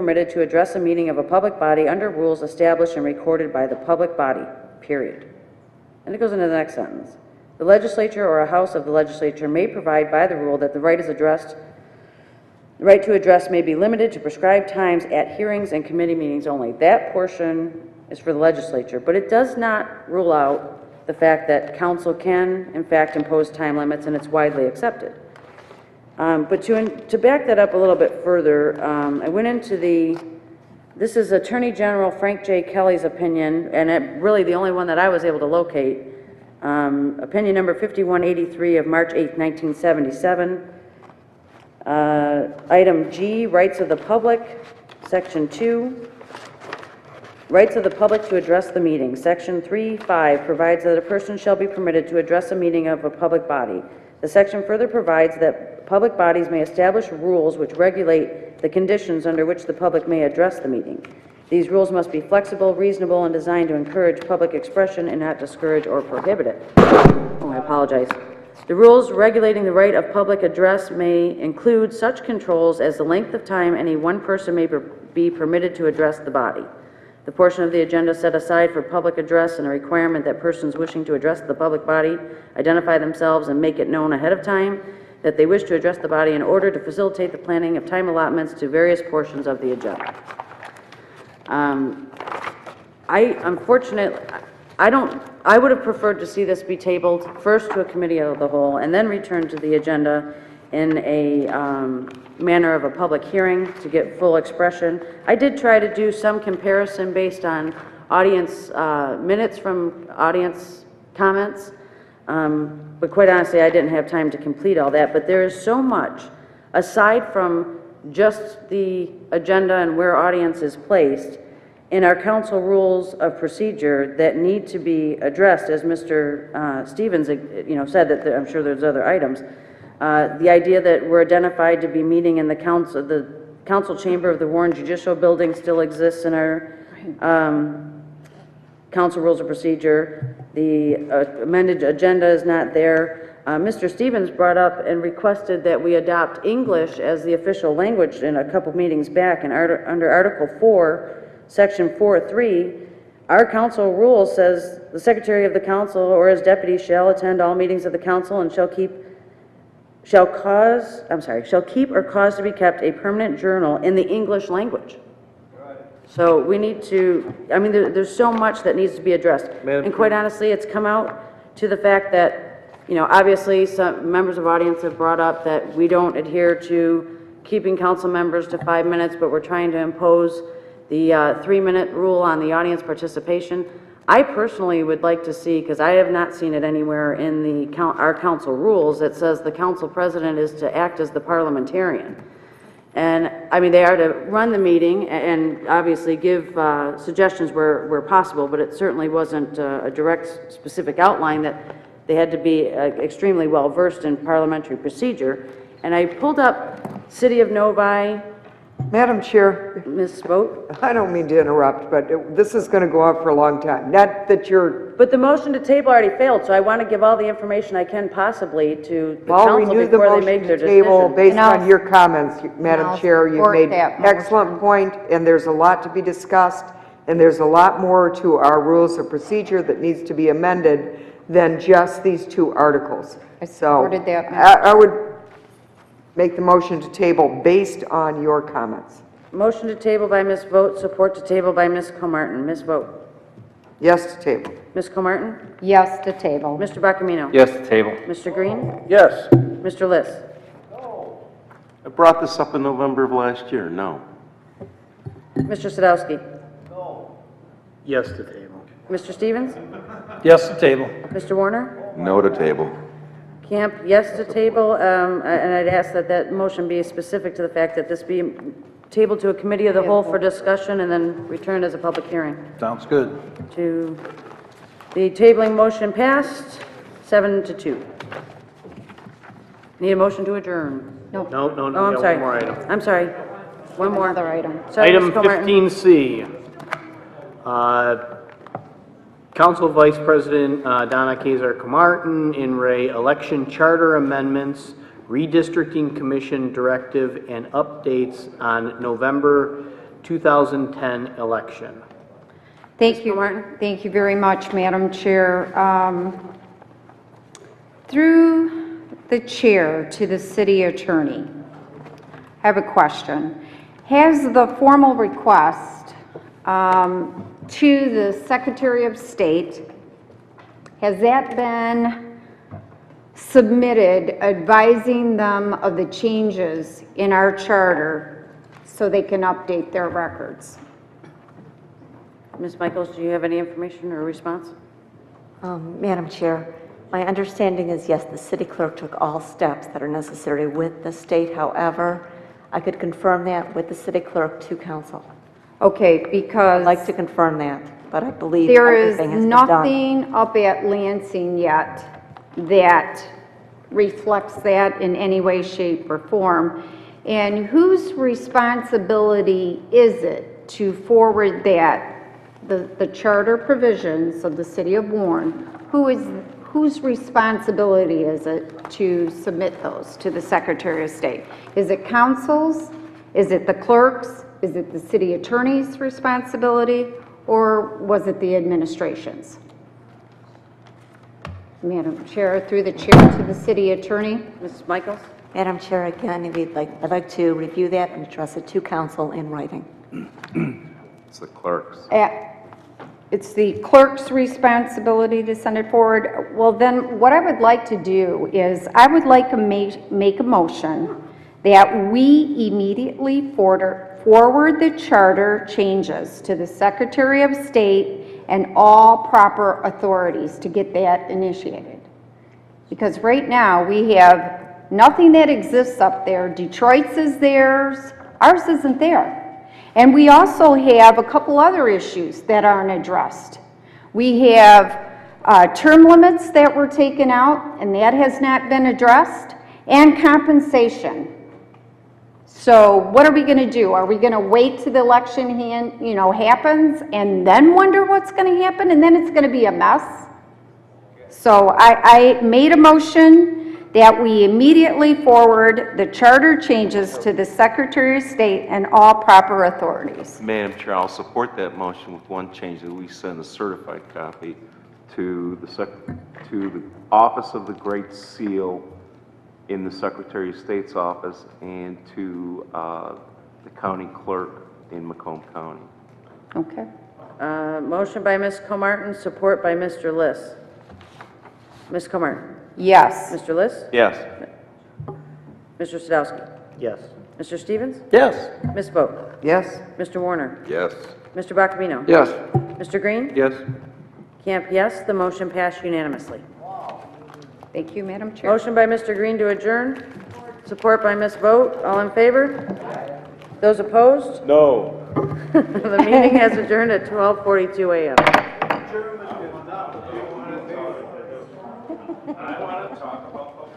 permitted to address a meeting of a public body under rules established and recorded by the public body, period. And it goes into the next sentence. The legislature or a house of the legislature may provide by the rule that the right to address may be limited to prescribed times at hearings and committee meetings only. That portion is for the legislature, but it does not rule out the fact that council can, in fact, impose time limits, and it's widely accepted. But to back that up a little bit further, I went into this is Attorney General Frank J. Kelly's opinion, and really the only one that I was able to locate, opinion number 5183 of March 8, 1977. Item G, rights of the public, section 2, rights of the public to address the meeting. Section 3.5 provides that a person shall be permitted to address a meeting of a public body. The section further provides that public bodies may establish rules which regulate the conditions under which the public may address the meeting. These rules must be flexible, reasonable, and designed to encourage public expression and not discourage or prohibit it. Oh, I apologize. The rules regulating the right of public address may include such controls as the length of time any one person may be permitted to address the body, the portion of the agenda set aside for public address, and a requirement that persons wishing to address the public body identify themselves and make it known ahead of time that they wish to address the body in order to facilitate the planning of time allotments to various portions of the agenda. I would have preferred to see this be tabled first to a committee of the whole and then returned to the agenda in a manner of a public hearing to get full expression. I did try to do some comparison based on audience minutes from audience comments, but quite honestly, I didn't have time to complete all that. But there is so much, aside from just the agenda and where audience is placed, in our council rules of procedure that need to be addressed, as Mr. Stevens said, that I'm sure there's other items. The idea that we're identified to be meeting in the council chamber of the Warren Judicial Building still exists in our council rules of procedure. The amended agenda is not there. Mr. Stevens brought up and requested that we adopt English as the official language in a couple meetings back, and under Article 4, Section 4.3, our council rule says the Secretary of the Council or his deputy shall attend all meetings of the council and shall keep or cause to be kept a permanent journal in the English language. So we need to, there's so much that needs to be addressed. And quite honestly, it's come out to the fact that, obviously some members of audience have brought up that we don't adhere to keeping council members to 5 minutes, but we're trying to impose the 3-minute rule on the audience participation. I personally would like to see, because I have not seen it anywhere in our council rules, that says the council president is to act as the parliamentarian. And they are to run the meeting and obviously give suggestions where possible, but it certainly wasn't a direct specific outline that they had to be extremely well versed in parliamentary procedure. And I pulled up City of Novi. Madam Chair. Ms. Vogt? I don't mean to interrupt, but this is going to go on for a long time. Not that you're... But the motion to table already failed, so I want to give all the information I can possibly to the council before they make their decision. I'll renew the motion to table based on your comments, Madam Chair. You've made an excellent point, and there's a lot to be discussed, and there's a lot more to our rules of procedure that needs to be amended than just these 2 articles. So I would make the motion to table based on your comments. Motion to table by Ms. Vogt, support to table by Ms. Comartin. Ms. Vogt? Yes to table. Ms. Comartin? Yes to table. Mr. Bacamino? Yes to table. Mr. Green? Yes. Mr. Liss? No. I brought this up in November of last year. No. Mr. Sadowski? No. Yes to table. Mr. Stevens? Yes to table. Mr. Warner? No to table. Camp, yes to table, and I'd ask that that motion be specific to the fact that this be tabled to a committee of the whole for discussion and then returned as a public hearing. Sounds good. The tabling motion passed 7-2. Need a motion to adjourn. No. No, Oh, I'm sorry. one more item. I'm sorry. One more. Another item. Sorry, Item Ms. Comartin. 15C. Council Vice President Donna Kazar-Comartin, in Ray, election charter amendments, redistricting commission directive, and updates on November 2010 election. Thank you, Martin. Thank you very much, Madam Chair. Through the chair to the city attorney, I have a question. Has the formal request to the Secretary of State, has that been submitted advising them of the changes in our charter so they can update their records? Ms. Michaels, do you have any information or response? Madam Chair, my understanding is, yes, the city clerk took all steps that are necessary with the state. However, I could confirm that with the city clerk to council. Okay, because I'd like to confirm that, but I believe there is everything has been done. nothing up at Lansing yet that reflects that in any way, shape, or form. And whose responsibility is it to forward that, the charter provisions of the city of Warren, whose responsibility is it to submit those to the Secretary of State? Is it council's? Is it the clerk's? Is it the city attorney's responsibility? Or was it the administration's? Madam Chair, through the chair to the city attorney. Ms. Michaels? Madam Chair, again, I'd like to review that and address it to council in writing. It's the clerk's. It's the clerk's responsibility to send it forward. Well, then, what I would like to do is, I would like to make a motion that we immediately forward the charter changes to the Secretary of State and all proper authorities to get that initiated. Because right now, we have nothing that exists up there. Detroit's is theirs, ours isn't there. And we also have a couple other issues that aren't addressed. We have term limits that were taken out, and that has not been addressed, and compensation. So what are we going to do? Are we going to wait till the election happens and then wonder what's going to happen, and then it's going to be a mess? So I made a motion that we immediately forward the charter changes to the Secretary of State and all proper authorities. Madam Chair, I'll support that motion with one change, that we send a certified copy to the Office of the Great Seal in the Secretary of State's office and to the county clerk in Macomb County. Okay. Motion by Ms. Comartin, support by Mr. Liss. Ms. Comartin? Yes. Mr. Liss? Yes. Mr. Sadowski? Yes. Mr. Stevens? Yes. Ms. Vogt? Yes? Mr. Warner? Yes. Mr. Bacamino? Yes. Mr. Green? Yes. Camp, yes. The motion passed unanimously. Thank you, Madam Chair. Motion by Mr. Green to adjourn, support by Ms. Vogt. All in favor? Those opposed? No. The meeting has adjourned at 12:42 a.m. I want to talk about